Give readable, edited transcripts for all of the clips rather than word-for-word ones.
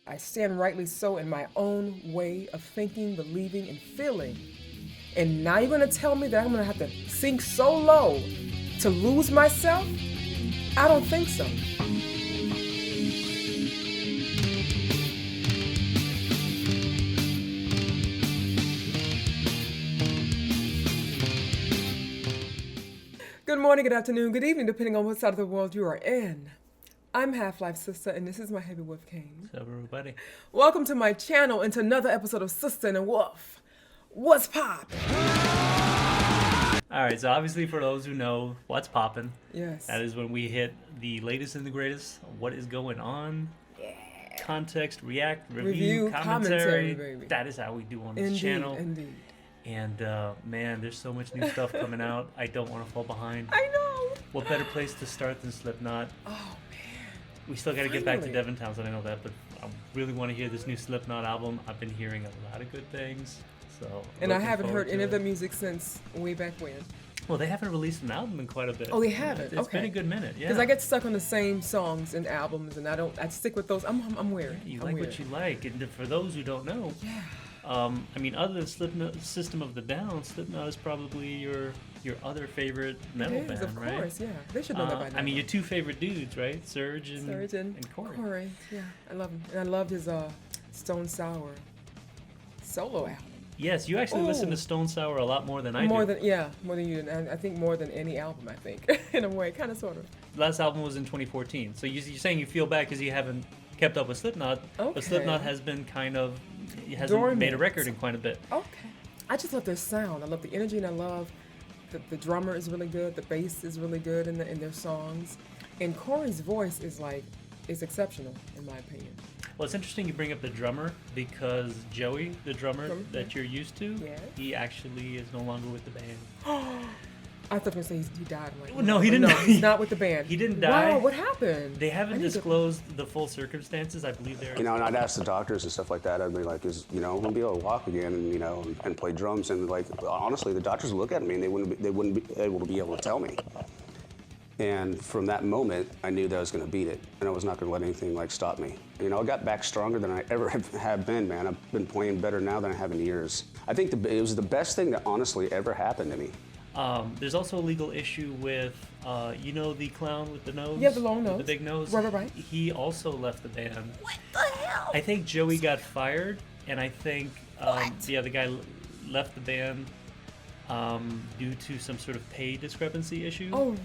I stand rightly so in my own way of thinking, believing, and feeling. And now you're gonna tell me that I'm gonna have to sink so low to lose myself? I don't think so. Good morning, good afternoon, good evening, depending on what side of the world you are in. I'm HalfLifeSistah, and this is my Heavy Wolf King. What's up, everybody? Welcome to my channel and to another episode of Sister and a Wolf. What's poppin'? All right, so obviously for those who know what's poppin', Yes. that is when we hit the latest and the greatest, what is going on, context, react, review, commentary. baby. That is how we do on this Indeed, channel. indeed. And man, there's so much new stuff coming out. I don't want to fall behind. I know. What better place to start than Slipknot? Oh, man. We still got to get back to Finally. Devontown, so I know that, but I really want to hear this new Slipknot album. I've been hearing a lot of good things. So And I looking haven't forward heard to any of it. the music since way back when. Well, they haven't released an album in quite a bit. Oh, they haven't? It's been Okay. a good minute, yeah. Because I get stuck on the same songs and albums, and I stick with those. I'm weird. You I'm like weird. what you like, and for those who don't know, Yeah. I mean, other than Slipknot, System of the Down, Slipknot is probably your other favorite metal It is, band, of right? course, yeah. They should know that by now. I mean, your two favorite dudes, right? Serge and Corey. Corey, yeah. I love him. And I loved his Stone Sour solo album. Yes, you actually listen Ooh. to Stone Sour a lot more than I More do. than you. And I think more than any album, I think, in a way, kind of, sort of. Last album was in 2014, so you're saying you feel bad because you haven't kept up with Slipknot, Okay. but Slipknot has been kind of hasn't Dormant. made a record in quite a bit. Okay. I just love their sound. I love the energy, and I love the drummer is really good. The bass is really good in their songs, and Corey's voice is exceptional in my opinion. Well, it's interesting you bring up the drummer because Joey, the drummer Drummer, that you're used to, Yes. he actually is no longer with the band. I thought you were going to say he died. I'm like, No, he didn't No, die. he's not with the band. He didn't die. Wow, what happened? They I haven't need to- disclosed the full circumstances. I believe they're. You know, and I'd ask the doctors and stuff like that. I'd be like, "Is I'm gonna be able to walk again?" And and play drums. And like, honestly, the doctors would look at me and they wouldn't be able to tell me. And from that moment, I knew that I was gonna beat it, and I was not gonna let anything stop me. I got back stronger than I ever have been, man. I've been playing better now than I have in years. I think it was the best thing that honestly ever happened to me. There's also a legal issue with, the clown with the nose. Yeah, the long with nose. the big nose. Right. He also left the band. What the hell? I think Joey got fired, and I think the other guy left the band due to some sort of pay discrepancy issue. Oh,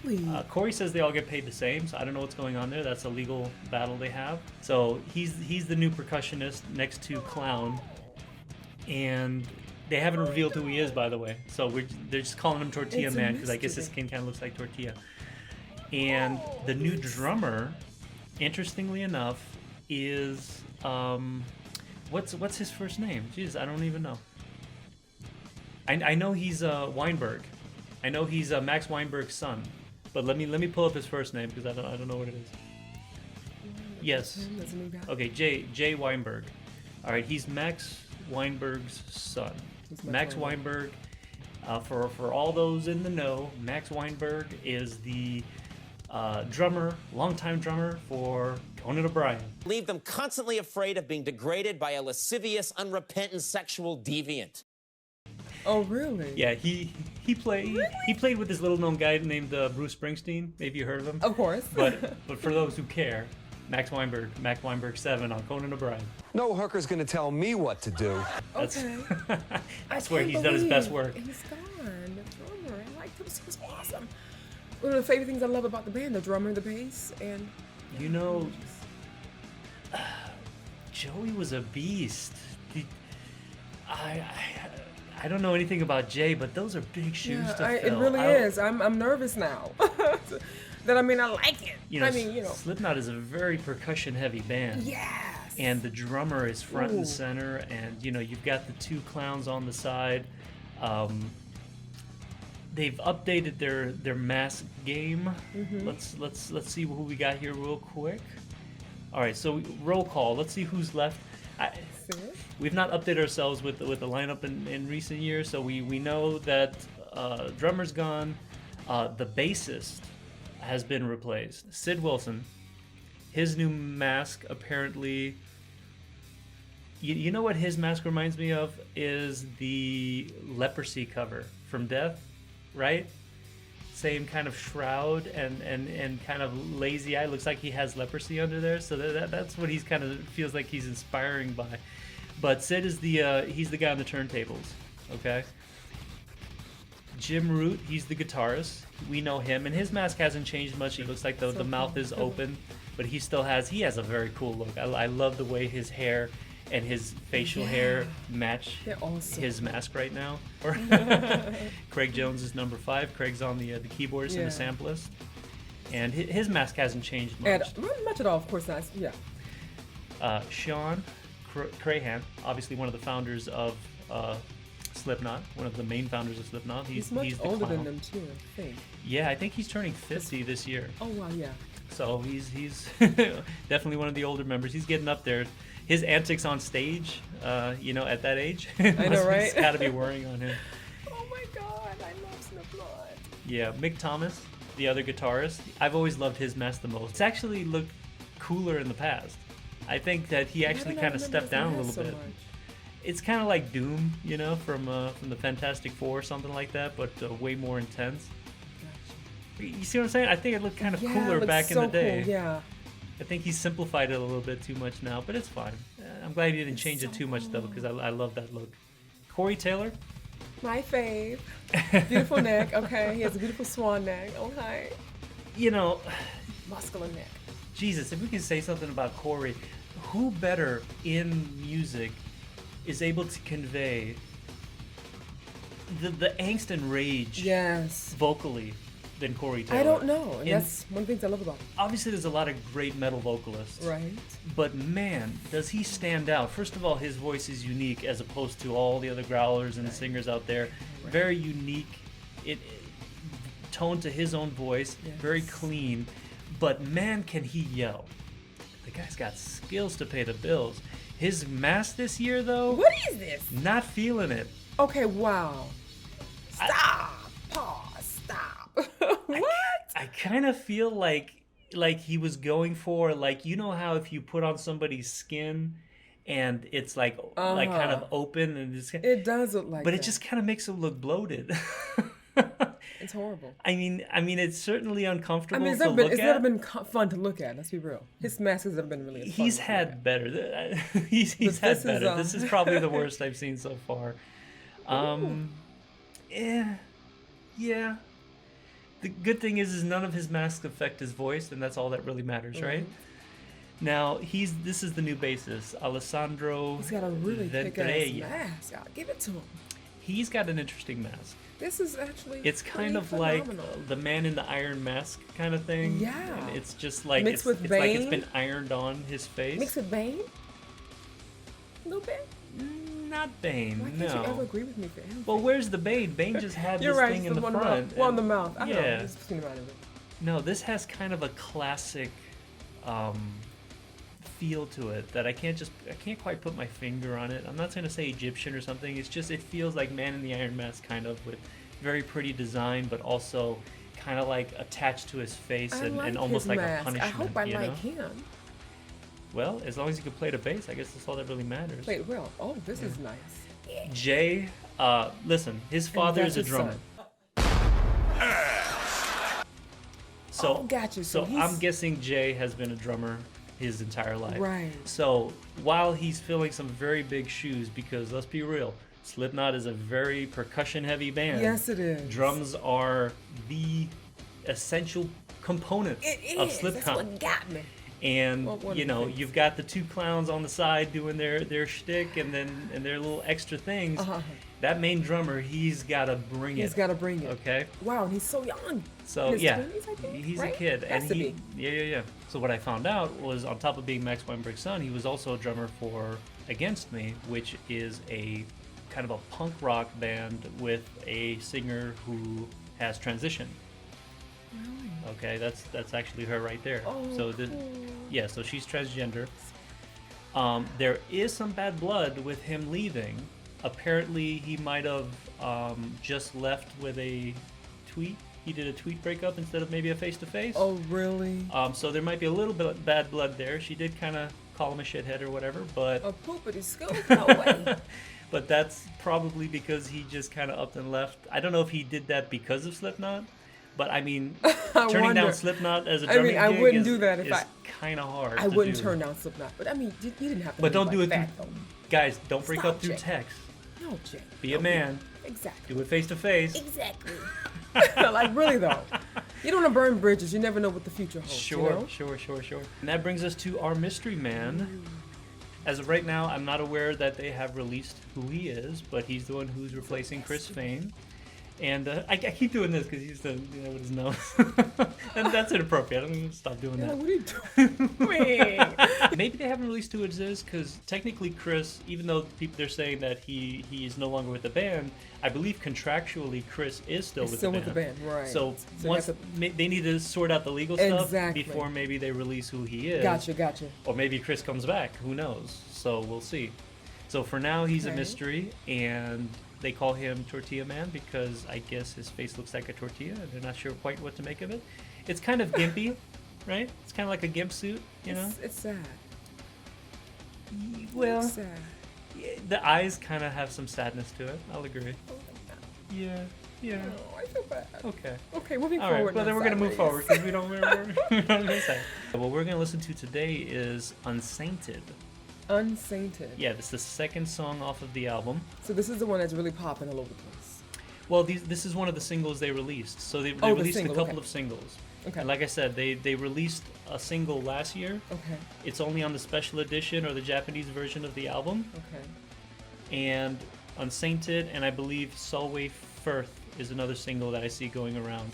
really? Corey says they all get paid the same, so I don't know what's going on there. That's a legal battle they have. So he's the new percussionist next to Clown, and they haven't revealed who he is, by the way. So they're just calling him Tortilla It's a Man because I guess mystery. his skin kind of looks like tortilla. And the new drummer, interestingly enough, is what's his first name? Jeez, I don't even know. I know he's Weinberg. I know he's Max Weinberg's son. But let me pull up his first name because I don't know what it is. Yes. That's a new guy. Okay, Jay Weinberg. All right, he's Max Weinberg's son. He's Max Weinberg. For all those in the know, Max Weinberg is the longtime drummer for Conan O'Brien. Leave them constantly afraid of being degraded by a lascivious, unrepentant sexual deviant. Oh, really? Yeah, he played with this little known guy named Bruce Springsteen. Maybe you heard of him. Of course. But for those who care, Max Weinberg 7 on Conan O'Brien. No hooker's gonna tell me what to do. That's Okay. that's I where can't he's done his best believe work. He's gone. The drummer. I liked him. He was awesome. One of the favorite things I love about the band, the drummer, the bass, and Joey was a beast. I don't know anything about Jay, but those are big shoes to it fill. really is. I'm nervous now. I like it. Slipknot is a very percussion-heavy band. Yes. And the drummer is front Ooh. and center, and you've got the two clowns on the side. They've updated their mask game. Mm-hmm. Let's see who we got here real quick. All right, so roll call. Let's see who's left. Sid? We've not updated ourselves with the lineup in recent years, so we know that drummer's gone. The bassist has been replaced. Sid Wilson. His new mask apparently You know what his mask reminds me of is the leprosy cover from Death, right? Same kind of shroud and kind of lazy eye. Looks like he has leprosy under there. So that's what he's kind of feels like he's inspiring by. But Sid is he's the guy on the turntables, okay? Jim Root, he's the guitarist. We know him, and his mask hasn't changed much. He looks like the mouth is open, but he has a very cool look. I love the way his hair and his facial hair match his mask right now. Craig Jones is number 5. Craig's on the keyboards and the samplist, and his mask hasn't changed much. And not much at all, of course not. Yeah. Sean Crahan, obviously one of the founders of Slipknot, one of the main founders of Slipknot. He's much older than them too, I think. Yeah, I think he's turning 50 this year. Oh wow, yeah. So he's definitely one of the older members. He's getting up there. His antics on stage, at that age, I know, right? It's got to be worrying on him. Oh my God, I love Slipknot. Yeah, Mick Thomas, the other guitarist. I've always loved his mask the most. It's actually looked cooler in the past. I think that he actually kind of stepped down a little bit. It's kind of like Doom, from the Fantastic Four or something like that, but way more intense. Gotcha. You see what I'm saying? I think it looked kind of cooler back in the day. Cool, yeah. I think he simplified it a little bit too much now, but it's fine. I'm glad he didn't change it too much though, because I love that look. Corey Taylor, my fave. Beautiful neck. Okay, he has a beautiful swan neck. Okay. Muscular neck. Jesus, if we can say something about Corey, who better in music is able to convey the angst and rage vocally than Corey Taylor? I don't know. And that's one of the things I love about him. Obviously, there's a lot of great metal vocalists. Right. But man, does he stand out. First of all, his voice is unique as opposed to all the other growlers and singers out there. Right. Very unique. Tone to his own voice. Yes. Very clean. But man, can he yell. The guy's got skills to pay the bills. His mask this year, though... What is this? Not feeling it. Okay, wow. Stop. Pause. Stop. What? I kind of feel like he was going for, how if you put on somebody's skin and it's kind of open and it does look like but it just kind of makes it look bloated. It's horrible. I mean, it's certainly uncomfortable it's to look at. It's never been fun to look at. Let's be real. His mask has never been really. He's had better. He's had better. This is probably the worst I've seen so far. Yeah. The good thing is none of his masks affect his voice, and that's all that really matters, right? Now this is the new bassist, Alessandro. He's got a really kick-ass mask. I'll give it to him. He's got an interesting mask. This is actually it's kind of phenomenal. Like the Man in the Iron Mask kind of thing. Yeah. And it's just like mixed with it's Bane. Like it's been ironed on his face. Mixed with Bane? A little bit? Not Bane, Why can't you ever agree with me for anything? Well, where's the Bane? Bane just had this thing in the front. Well, in the mouth. I yeah. know. It's between the mouth. No, this has kind of a classic feel to it that I can't quite put my finger on it. I'm not going to say Egyptian or something. It's just, it feels like Man in the Iron Mask kind of, with very pretty design, but also kind of like attached to his face and almost like a punishment. I hope I like him. Well, as long as you can play the bass, I guess that's all that really matters. Wait, well, this is nice. Jay, listen, his father is a drummer. So, gotcha. So I'm guessing Jay has been a drummer his entire life. Right. So while he's filling some very big shoes, because let's be real, Slipknot is a very percussion-heavy band. Yes, it is. Drums are the essential component of Slipknot. That's what got me. And you've got the two clowns on the side doing their shtick and their little extra things. That main drummer, he's got to bring it. He's got to bring it. Okay. Wow, and he's so young. So he's a kid, Has to be. Yeah. So what I found out was, on top of being Max Weinberg's son, he was also a drummer for Against Me, which is a kind of a punk rock band with a singer who has transitioned. Really? Okay, that's actually her right there. Oh, so cool. So she's transgender. There is some bad blood with him leaving. Apparently, he might have just left with a tweet. He did a tweet breakup instead of maybe a face-to-face. Oh, really? So there might be a little bit of bad blood there. She did kind of call him a shithead or whatever, but A poopity scoop, no way. but that's probably because he just kind of upped and left. I don't know if he did that because of Slipknot, but I mean, turning down wonder. Slipknot as a I drumming mean, I gig wouldn't is, do that if is I- kind of hard. I to wouldn't do. turn down Slipknot, but I mean, you didn't have to. But do it don't do it like through, that, guys. Don't break Stop, up through Jay. text. though. No, Jay. Be a man. Exactly. Do it face to face. Exactly. Like really though, you don't want to burn bridges. You never know what the future holds. Sure, You know? sure. And that brings us to our mystery man. As of right now, I'm not aware that they have released who he is, but he's the one who's replacing Chris Fane. And I keep doing this because he's the with his nose, and that's inappropriate. I'm gonna stop doing Yeah, that. what are you doing? Maybe they haven't released who it is because technically Chris, even though people they're saying that he is no longer with the band, I believe contractually Chris is still with Still the with band. the band, right? So you once have they need to sort out the legal stuff Exactly. before maybe they release who he is. Gotcha. Or maybe Chris comes back. Who knows? So we'll see. So for now, he's a Okay. mystery, and they call him Tortilla Man because I guess his face looks like a tortilla, and they're not sure quite what to make of it. It's kind of gimpy, right? It's kind of like a gimp suit, you know? It's sad. Well, It's sad. the eyes kind of have some sadness to it. I'll agree. Oh my God. Yeah. Oh, I feel bad. Okay. Okay, moving All right. forward. Well, then now, we're gonna move sideways. forward because we don't. We're gonna say. What we're gonna listen to today is "Unsainted." Unsainted. Yeah, this is the second song off of the album. So this is the one that's really popping all over the place. Well, this is one of the singles they released. So they the released single, a couple okay. of singles. Okay. And like I said, they released a single last year. Okay. It's only on the special edition or the Japanese version of the album. Okay. And Unsainted and I believe Solway Firth is another single that I see going around.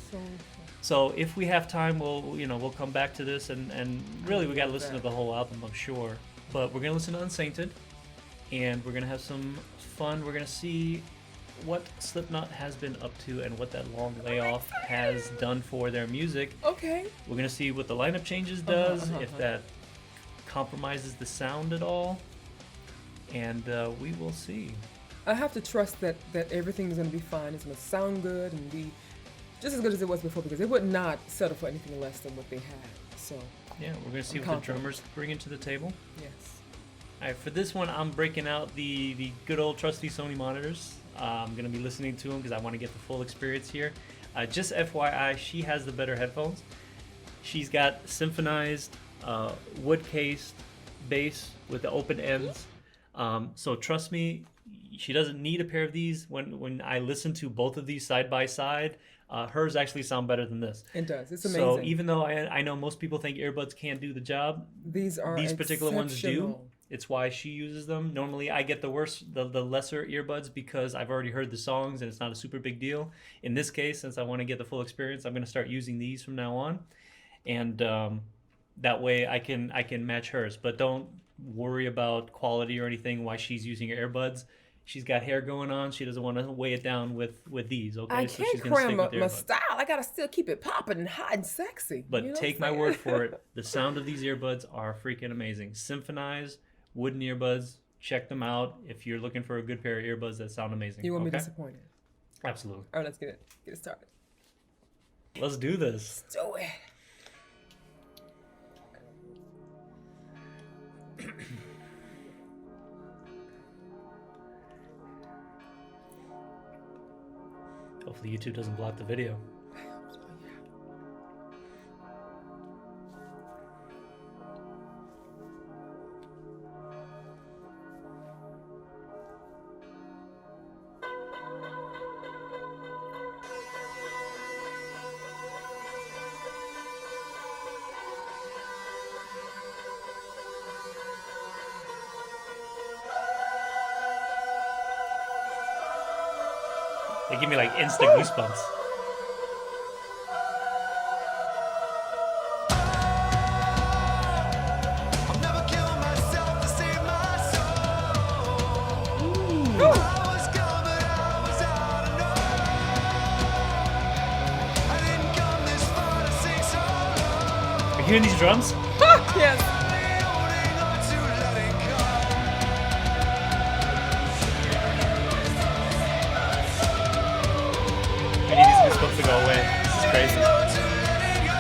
So if we have time, we'll come back to this and really we got to listen to the whole album, I'm sure. But we're gonna listen to Unsainted, and we're gonna have some fun. We're gonna see what Slipknot has been up to and what that long layoff has done for their music. Okay. We're gonna see what the lineup changes does, if that compromises the sound at all, and we will see. I have to trust that everything is going to be fine. It's going to sound good and be just as good as it was before because they would not settle for anything less than what they had. So, Yeah, we're gonna see I'm what the confident. drummers bring into the table. yes. All right, for this one, I'm breaking out the good old trusty Sony monitors. I'm going to be listening to them because I want to get the full experience here. Just FYI, she has the better headphones. She's got symphonized, wood-cased bass with the open ends. So trust me, she doesn't need a pair of these. When I listen to both of these side by side, hers actually sound better than this. It does. It's amazing. So even though I know most people think earbuds can't do the job, these are these particular ones do. exceptional. It's why she uses them. Normally, I get the lesser earbuds because I've already heard the songs and it's not a super big deal. In this case, since I want to get the full experience, I'm going to start using these from now on, and that way I can match hers. But don't worry about quality or anything. Why she's using earbuds? She's got hair going on. She doesn't want to weigh it down with these. Okay, I so can't she's gonna cram stick up with my earbuds. style. I gotta still keep it popping and hot and sexy. But You know take what my I'm word saying? for it, the sound of these earbuds are freaking amazing. Symphonized wooden earbuds. Check them out if you're looking for a good pair of earbuds that sound amazing. You won't be okay? disappointed. Absolutely. All right, let's get it started. Let's do this. Let's do it. Hopefully YouTube doesn't block the video. They give me like instant goosebumps. I'll never kill myself to save my soul. I was gone, but I was out of know. I didn't come this far to sing so low. Are you hearing these drums? Yes. Holding on to letting go. I need these goosebumps to go away. This is crazy. To letting go.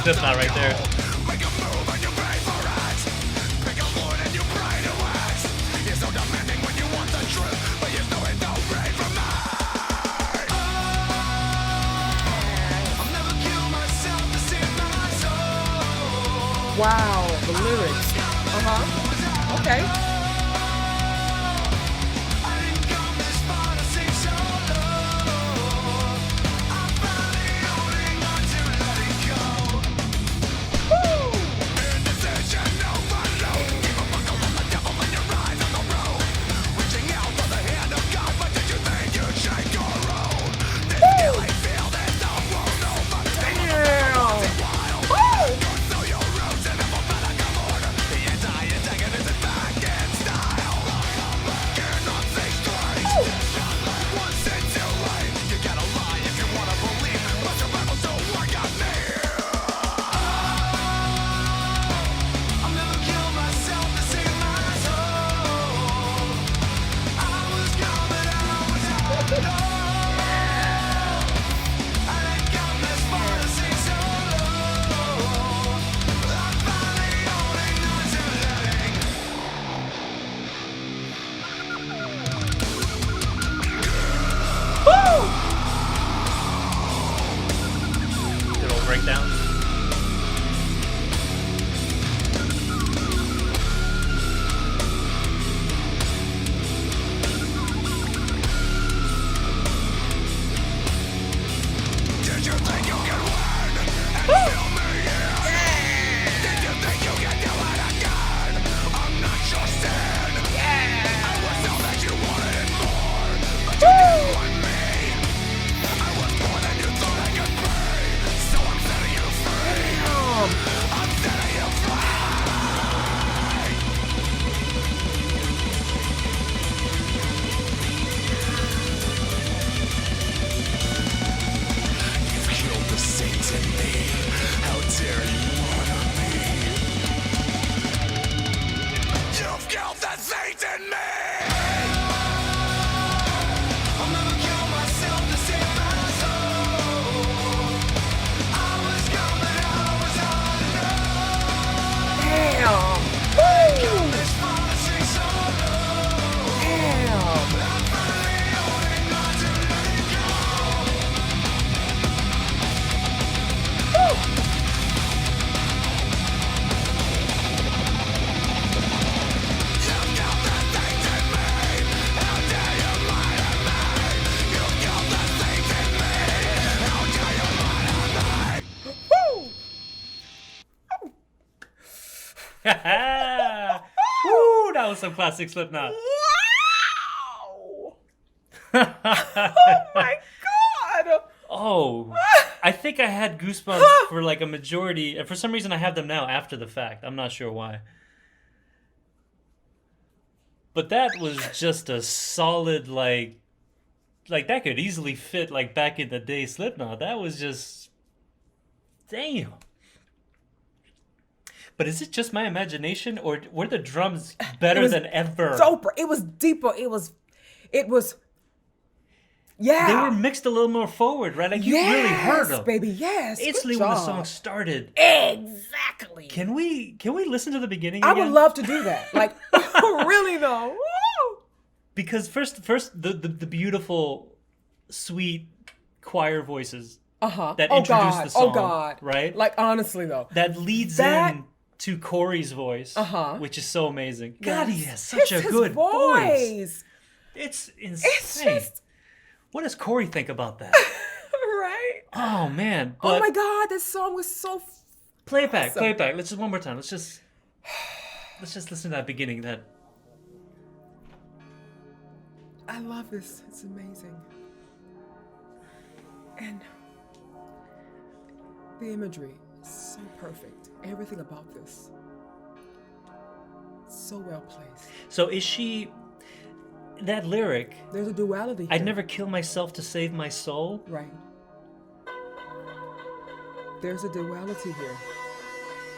Slipknot right there. Wow, the lyrics. Okay. Good old breakdown. Woo, that was some classic Slipknot. Wow! Oh my god! Oh, I think I had goosebumps for like a majority, and for some reason I have them now after the fact. I'm not sure why. But that was just a solid like that could easily fit like back in the day Slipknot. That was just damn. But is it just my imagination, or were the drums better than ever? Doper. It was deeper. It was. Yeah. They were mixed a little more forward, right? Like you really heard them, baby. Yes. instantly Good when the job. song started. Exactly. Can we listen to the beginning I again? would love to do that. Like, really though. Woo! Because first the beautiful, sweet choir voices that introduce the song. Oh God. Right? Like honestly though. That leads That- in to Corey's voice, which is so amazing. God, Yes. he has such It's a his good voice. voice. It's insane. It's just What does Corey think about that? right. Oh man! Oh But my God, this song was so. play it back, awesome. play it back. Let's just one more time. Let's just listen to that beginning. That I love this. It's amazing. And the imagery is so perfect. Everything about this. So well placed. so is she? That lyric. There's a duality here. I'd never kill myself to save my soul. Right. There's a duality here.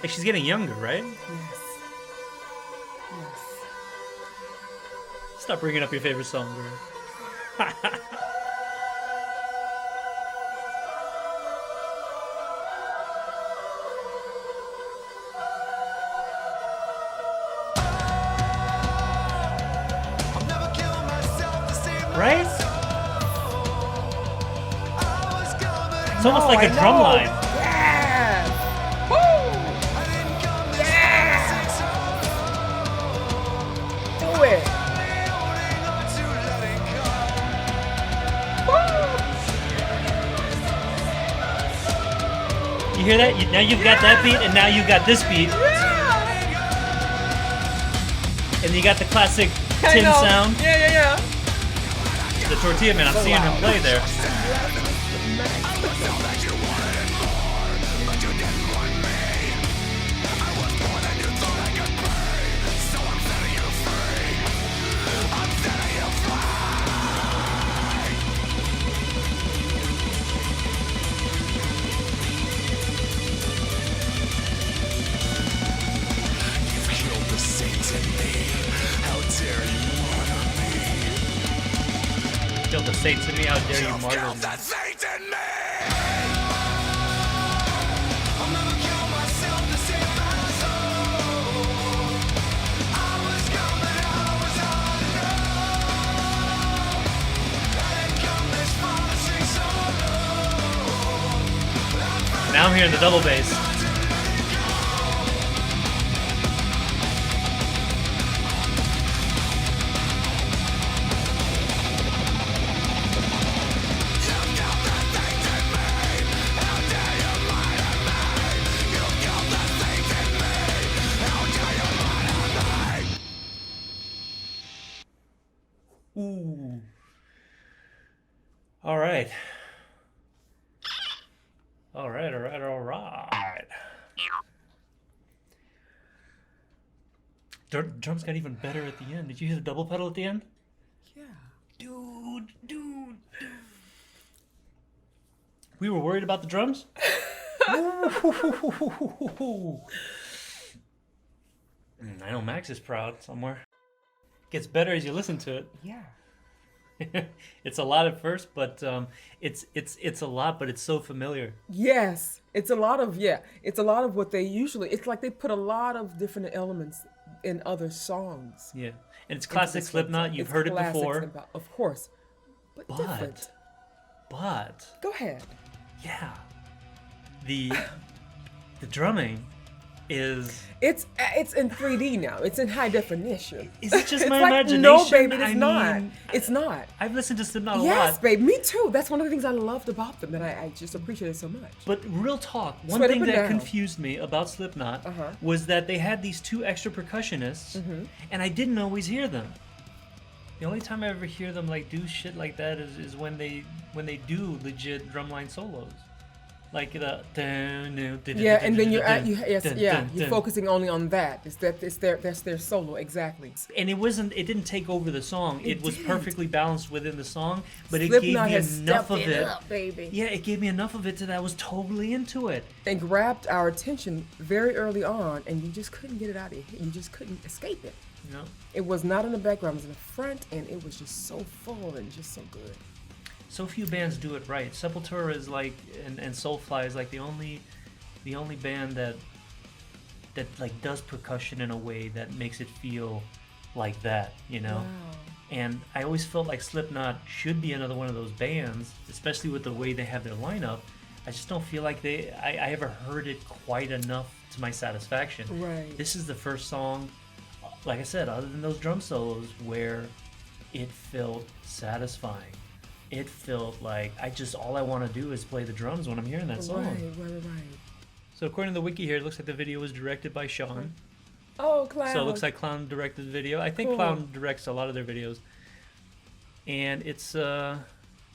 Like she's getting younger, right? Yes. Yes. Stop bringing up your favorite song, girl. Right? It's almost like a drum line. Yeah. Woo. Yeah. Do it. You hear that? Now you've got that beat, and now you've got this beat, Yeah. and you got the classic I tin know. sound. Yeah. The tortilla man, I'm seeing him play there. Killed the saints in me, how dare you martyr me. Now I'm hearing the double bass. Ooh. All right. All right. Drums got even better at the end. Did you hear the double pedal at the end? Yeah. Dude. We were worried about the drums? I know Max is proud somewhere. Gets better as you listen to it. Yeah. It's a lot at first, but it's a lot, but it's so familiar. Yes, it's a lot of what they usually. It's like they put a lot of different elements in other songs. Yeah, and it's classic Slipknot. You've heard it classic before, Slipknot, of course, but different. But Go ahead. yeah, the drumming is. It's in 3D now. It's in high definition. Is it just It's my like, imagination? No, baby, it's I not. mean, It's not. I've listened to Slipknot a Yes, lot. babe, me too. That's one of the things I loved about them that I just appreciated so much. But real talk, one Sweat thing up and that down. confused me about Slipknot Uh-huh. was that they had these two extra percussionists, and I didn't always hear them. The only time I ever hear them like do shit like that is when they do legit drumline solos, like the Yeah, and then you're focusing only on that. That's their solo exactly. And it didn't take over the song. It was didn't. perfectly balanced within the song, but it Slipknot gave me has enough stepped of it. up, baby. Yeah, it gave me enough of it that I was totally into it. And grabbed our attention very early on, and you just couldn't get it out of your head. You just couldn't escape it. You know? It was not in the background, it was in the front, and it was just so full and just so good. So few bands do it right. Sepultura is like, and Soulfly is like the only band that like does percussion in a way that makes it feel like that, you know. Wow. And I always felt like Slipknot should be another one of those bands, especially with the way they have their lineup. I just don't feel like I ever heard it quite enough to my satisfaction. Right. This is the first song, like I said, other than those drum solos, where it felt satisfying. It felt like all I want to do is play the drums when I'm hearing that song. Right. So according to the wiki here, it looks like the video was directed by Sean. Oh, Clown. So it looks like Clown directed the video. I think Cool. Clown directs a lot of their videos. And it's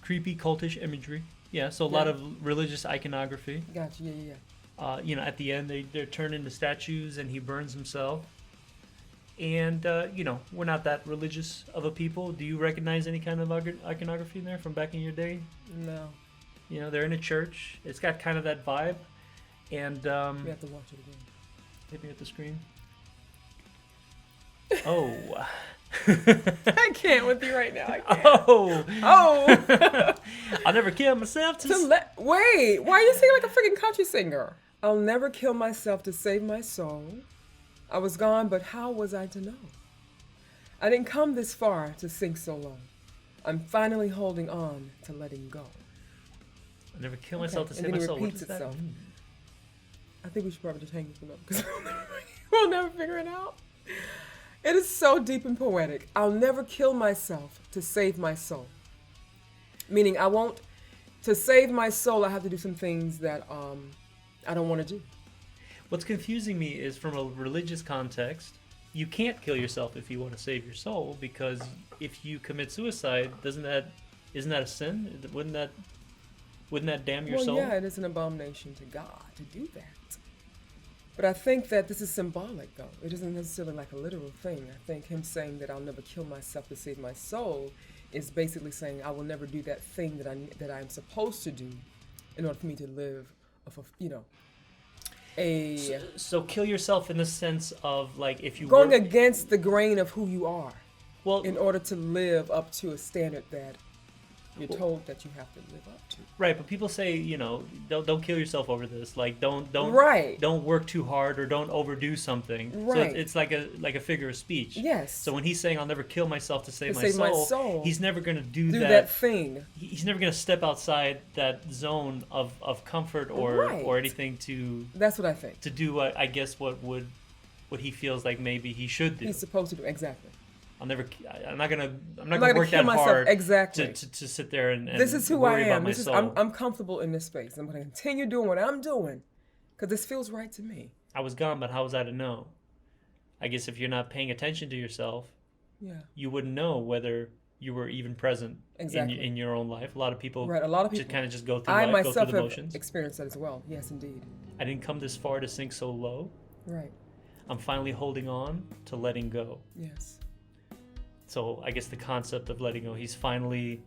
creepy, cultish imagery. Yeah, so a lot Yeah. of religious iconography. Gotcha, yeah. At the end, they're turned into statues and he burns himself. And, we're not that religious of a people. Do you recognize any kind of iconography in there from back in your day? No, You know, they're in a church. It's got kind of that vibe. And we have to watch it again. hit me at the screen. Oh. I can't with you right now. I can't. Oh. Oh! I'll never kill myself to... Wait, why are you singing like a freaking country singer? I'll never kill myself to save my soul. I was gone, but how was I to know? I didn't come this far to sink so low. I'm finally holding on to letting go. I never kill myself to And save then my it soul. What repeats does that itself. mean? I think we should probably just hang this one up because we'll never figure it out. It is so deep and poetic. I'll never kill myself to save my soul. Meaning I won't, to save my soul, I have to do some things that I don't want to do. What's confusing me is from a religious context, you can't kill yourself if you want to save your soul, because if you commit suicide, isn't that a sin? Wouldn't that damn your Well, soul? yeah, it is an abomination to God to do that. But I think that this is symbolic, though. It isn't necessarily like a literal thing. I think him saying that I'll never kill myself to save my soul is basically saying I will never do that thing that I'm supposed to do in order for me to live, So kill yourself in the sense of like if you going were, against the grain of who you are well, in order to live up to a standard that you're told that you have to live up to. right? But people say don't kill yourself over this. Like don't Right. don't work too hard or don't overdo something. So Right. it's like a figure of speech. Yes. So when he's saying I'll never kill myself to save, To save my soul, he's never gonna do that thing. He's never gonna step outside that zone of comfort or Right. anything to That's what I think. do what what he feels like maybe he should do. He's supposed to do exactly. I'm not gonna gonna work kill that myself, hard exactly. to sit there and This is who I worry about am. my This is soul. I'm comfortable in this space. I'm going to continue doing what I'm doing because this feels right to me. I was gone, but how was I to know? I guess if you're not paying attention to yourself, Yeah. you wouldn't know whether you were even present Exactly. in your own life. A lot of people, Right. A lot of just people. kind of just go through I life, go myself through the have motions. experienced that as well. Yes, indeed. I didn't come this far to sink so low. Right. I'm finally holding on to letting go. Yes. So I guess the concept of letting go, he's finally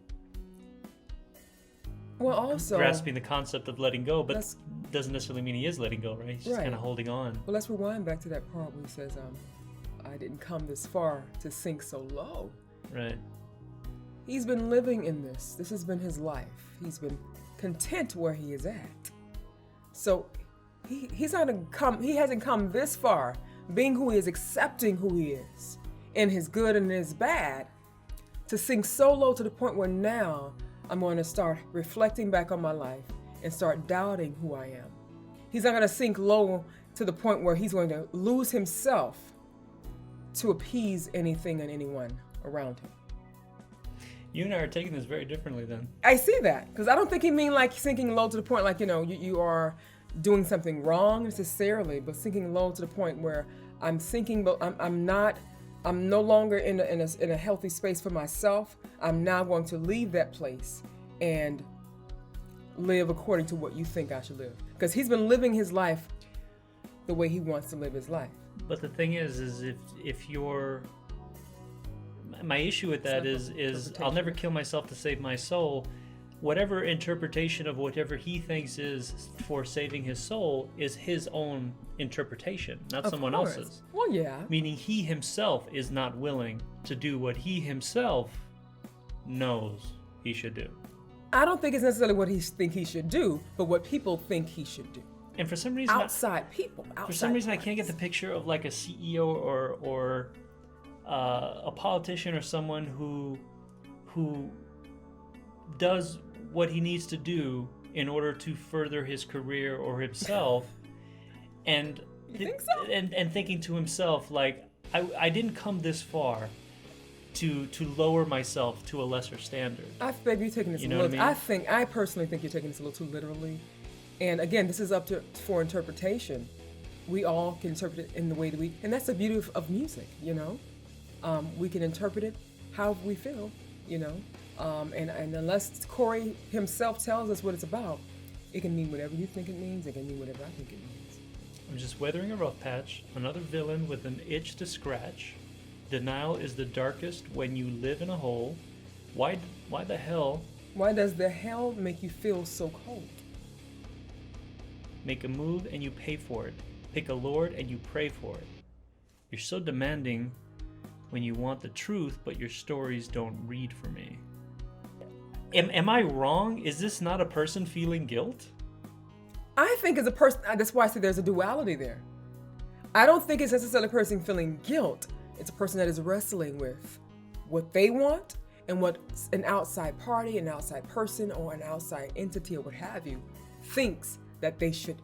Well, also. grasping the concept of letting go, but Let's- doesn't necessarily mean he is letting go, right? He's just Right. kind of holding on. Well, let's rewind back to that part where he says, "I didn't come this far to sink so low." Right. He's been living in this. This has been his life. He's been content where he is at. So he's not come. He hasn't come this far, being who he is, accepting who he is, in his good and in his bad, to sink so low to the point where now I'm going to start reflecting back on my life and start doubting who I am. He's not going to sink low to the point where he's going to lose himself to appease anything and anyone around him. You and I are taking this very differently then. I see that because I don't think he mean like sinking low to the point like you are doing something wrong necessarily, but sinking low to the point where I'm sinking, but I'm no longer in a healthy space for myself. I'm now going to leave that place and live according to what you think I should live, because he's been living his life the way he wants to live his life. But the thing is if you're, my issue with that is I'll never kill myself to save my soul. Whatever interpretation of whatever he thinks is for saving his soul is his own interpretation, not Of someone course. else's. Well, yeah. Meaning he himself is not willing to do what he himself knows he should do. I don't think it's necessarily what he think he should do, but what people think he should do. And for some reason, Outside people. for some reason, I can't get the picture of like a CEO or a politician or someone who does what he needs to do in order to further his career or himself, and You think so? and thinking to himself like, I didn't come this far to lower myself to a lesser standard. I think you're taking this You a know little. what I mean? I personally think you're taking this a little too literally. And again, this is up for interpretation. We all can interpret it in the way that we, and that's the beauty of music, you know. We can interpret it however we feel, you know. And unless Corey himself tells us what it's about, it can mean whatever you think it means. It can mean whatever I think it means. I'm just weathering a rough patch, another villain with an itch to scratch. Denial is the darkest when you live in a hole. Why the hell Why does the hell make you feel so cold? make a move and you pay for it? Pick a lord and you pray for it. You're so demanding when you want the truth, but your stories don't read for me. Am I wrong? Is this not a person feeling guilt? I think as a person, that's why I say there's a duality there. I don't think it's necessarily a person feeling guilt. It's a person that is wrestling with what they want and what an outside party, an outside person, or an outside entity, or what have you, thinks that they should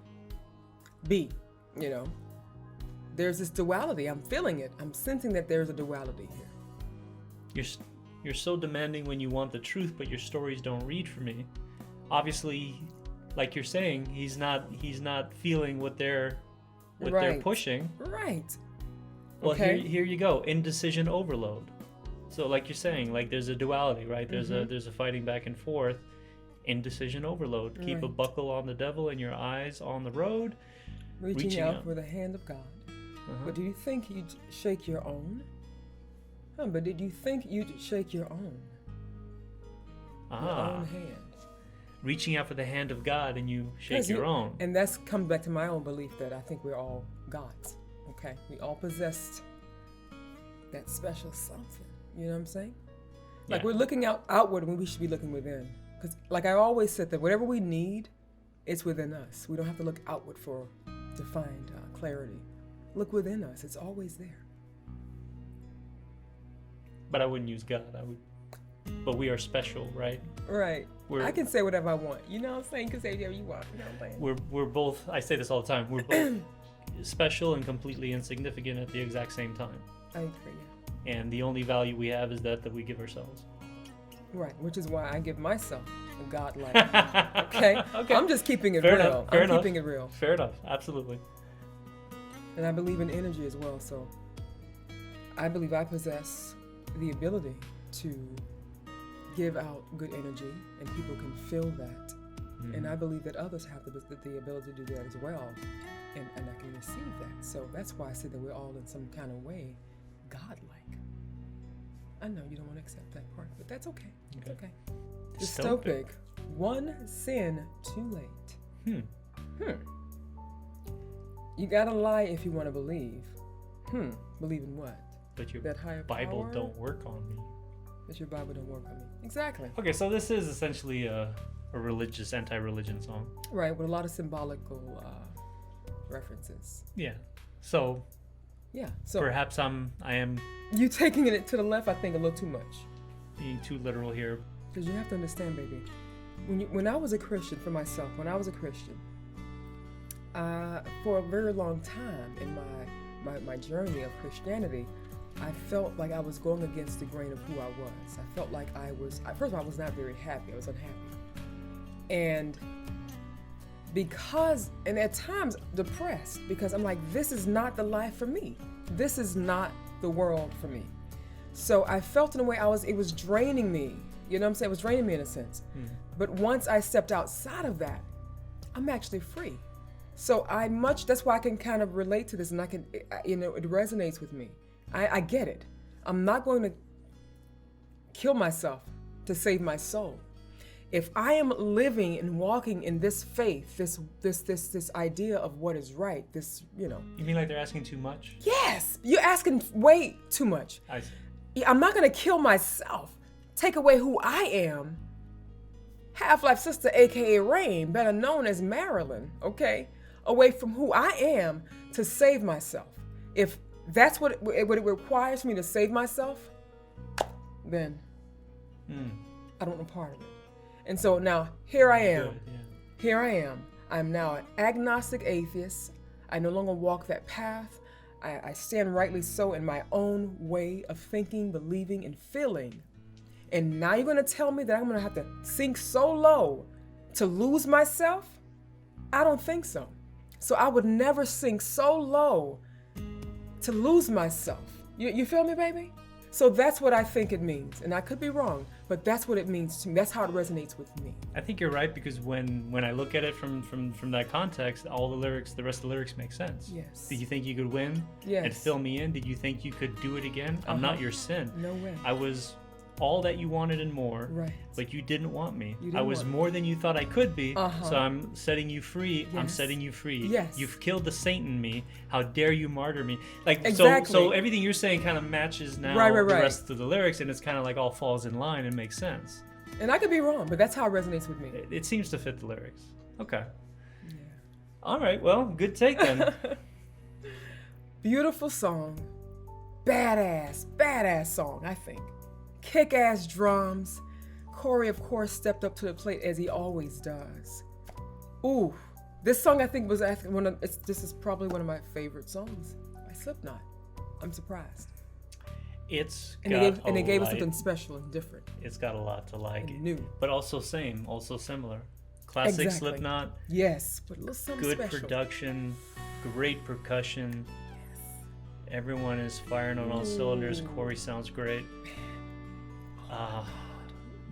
be, you know. There's this duality. I'm feeling it. I'm sensing that there's a duality here. You're so demanding when you want the truth, but your stories don't read for me. Obviously, like you're saying, he's not feeling what they're pushing. Right. Well, Okay. here you go. Indecision overload. So like you're saying, like there's a duality, right? There's a fighting back and forth. Indecision overload. Keep a Right. buckle on the devil and your eyes on the road. Reaching out for the hand of God. But do you think you'd shake your own? But did you think you'd shake your own? Your own hand. Reaching out for the hand of God and you shake 'Cause your own. And that's comes back to my own belief that I think we're all gods. Okay? We all possess that special something. You know what I'm saying? Like Yeah. we're looking outward when we should be looking within. Because like I always said that whatever we need, it's within us. We don't have to look outward to find clarity. Look within us. It's always there. But I wouldn't use God. But we are special, right? Right. We're- I can say whatever I want. You know what I'm saying? You can say whatever you want. You know what I'm saying? We're both. I say this all the time. We're both special and completely insignificant at the exact same time. I agree. Yeah. And the only value we have is that we give ourselves. Right. Which is why I give myself a godlike. Okay? Okay. I'm just keeping it Fair real. enough, fair I'm enough. keeping it real. Fair enough. Absolutely. And I believe in energy as well. So I believe I possess the ability to give out good energy and people can feel that. And I believe that others have the ability to do that as well. And I can receive that. So that's why I said that we're all in some kind of way godlike. I know you don't want to accept that part, but that's okay. It's okay. Dystopic. One sin too late. You gotta lie if you want to believe. Believe in what? But your That higher Bible power? don't work on me. That your Bible don't work on me. Exactly. Okay, so this is essentially a religious, anti-religion song. Right, with a lot of symbolical references. Yeah. So Yeah. So perhaps I am you taking it to the left, I think, a little too much. being too literal here. Because you have to understand, baby. When I was a Christian, for myself, when I was a Christian, for a very long time in my journey of Christianity, I felt like I was going against the grain of who I was. I felt like first of all, I was not very happy. I was unhappy. And at times depressed, because I'm like, this is not the life for me. This is not the world for me. So I felt in a way it was draining me. You know what I'm saying? It was draining me in a sense. But once I stepped outside of that, I'm actually free. So that's why I can kind of relate to this, and it resonates with me. I get it. I'm not going to kill myself to save my soul. If I am living and walking in this faith, this idea of what is right, You mean like they're asking too much? yes, you're asking way too much. I see. I'm not going to kill myself, take away who I am. HalfLifeSistah, aka Rain, better known as Marilyn, okay? Away from who I am to save myself. If that's what it requires me to save myself, then I don't want part of it. And so now here I am. Good, yeah. Here I am. I'm now an agnostic atheist. I no longer walk that path. I stand rightly so in my own way of thinking, believing, and feeling. And now you're going to tell me that I'm going to have to sink so low to lose myself? I don't think so. So I would never sink so low to lose myself. You feel me, baby? So that's what I think it means. And I could be wrong, but that's what it means to me. That's how it resonates with me. I think you're right, because when I look at it from that context, all the rest of the lyrics make sense. Yes. Did you think you could win Yes. and fill me in? Did you think you could do it again? I'm not your sin. No way. I was all that you wanted and more, Right. but you didn't want me. You didn't I was want me. more than you thought I could be, Uh-huh. so I'm setting you free. I'm Yes. setting you free. Yes. You've killed the saint in me. How dare you martyr me? Like Exactly. so everything you're saying kind of matches now Right, the right. rest of the lyrics, and it's kind of like all falls in line and makes sense. And I could be wrong, but that's how it resonates with me. It seems to fit the lyrics. Okay. All right. Well, good take then. Beautiful song. Badass song, I think. kick-ass drums. Corey, of course, stepped up to the plate as he always does. Ooh, this song I think was this is probably one of my favorite songs by Slipknot. I'm surprised. It's And they gave us something special and different. It's got a lot to like. And new. But also similar. Classic Exactly. Slipknot. Yes, but a little something Good special. production, great percussion. Everyone is firing on all cylinders. Corey sounds great.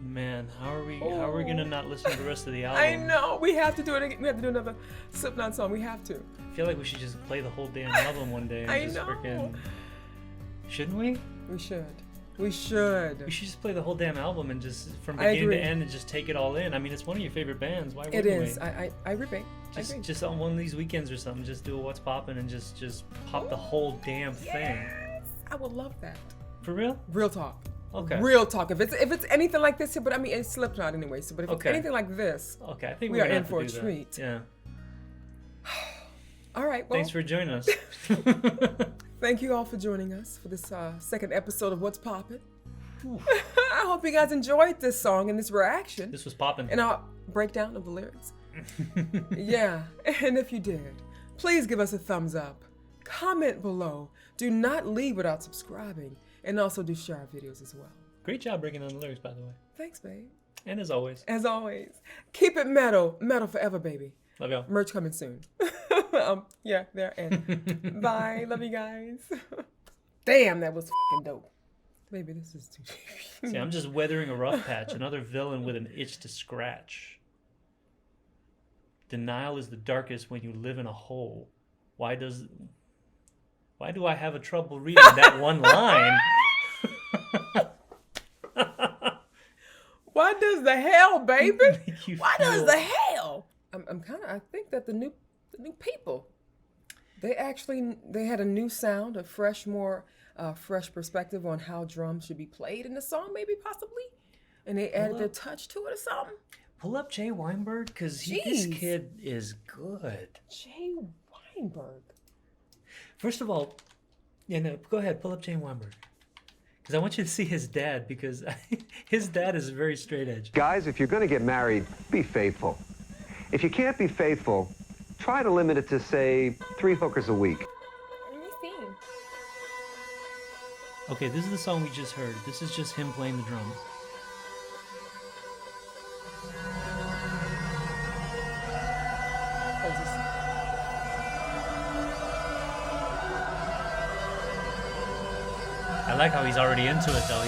Man, how are we gonna not listen to the rest of the album? I know. We have to do it again. We have to do another Slipknot song. We have to. I feel like we should just play the whole damn album one day and I just know. freaking. Shouldn't we? We should. We should. We should just play the whole damn album and just from I beginning to agree. end and just take it all in. I mean, it's one of your favorite bands. Why wouldn't It is. we? I agree. Just on one of these weekends or something, just do a What's Poppin' and just pop the whole damn thing. Yes, I would love that. For real? Real talk. Okay. Real talk. If it's anything like this, but I mean it's Slipknot anyway. So, but if Okay. it's anything like this, Okay, I think we we're are gonna in have for to a do that. treat. Yeah. All right. Well, Thanks for joining us. thank you all for joining us for this second episode of What's Poppin'. I hope you guys enjoyed this song and this reaction This was Poppin'. and our breakdown of the lyrics. Yeah, and if you did, please give us a thumbs up. Comment below. Do not leave without subscribing, and also do share our videos as well. Great job breaking down the lyrics, by the way. Thanks, babe. And as always, As always, keep it metal, metal forever, baby. love y'all. Merch coming soon. Yeah, there and bye. Love you guys. Damn, that was fucking dope. Baby, this is too. See, I'm just weathering a rough patch. Another villain with an itch to scratch. Denial is the darkest when you live in a hole. Why do I have a trouble reading that one line? What does the hell, baby? You What does feel- the hell? I think that the new people, they had a new sound, a fresh perspective on how drums should be played in the song, maybe possibly, and they added their touch to it or something. Pull up Jay Weinberg, because this Jeez. kid is good. Jay Weinberg. First of all, go ahead, pull up Jay Weinberg. Because I want you to see his dad, because his dad is very straight edge. Guys, if you're going to get married, be faithful. If you can't be faithful, try to limit it to, say, 3 hookers a week. Let me see. Okay, this is the song we just heard. This is just him playing the drums. I like how he's already into it, though.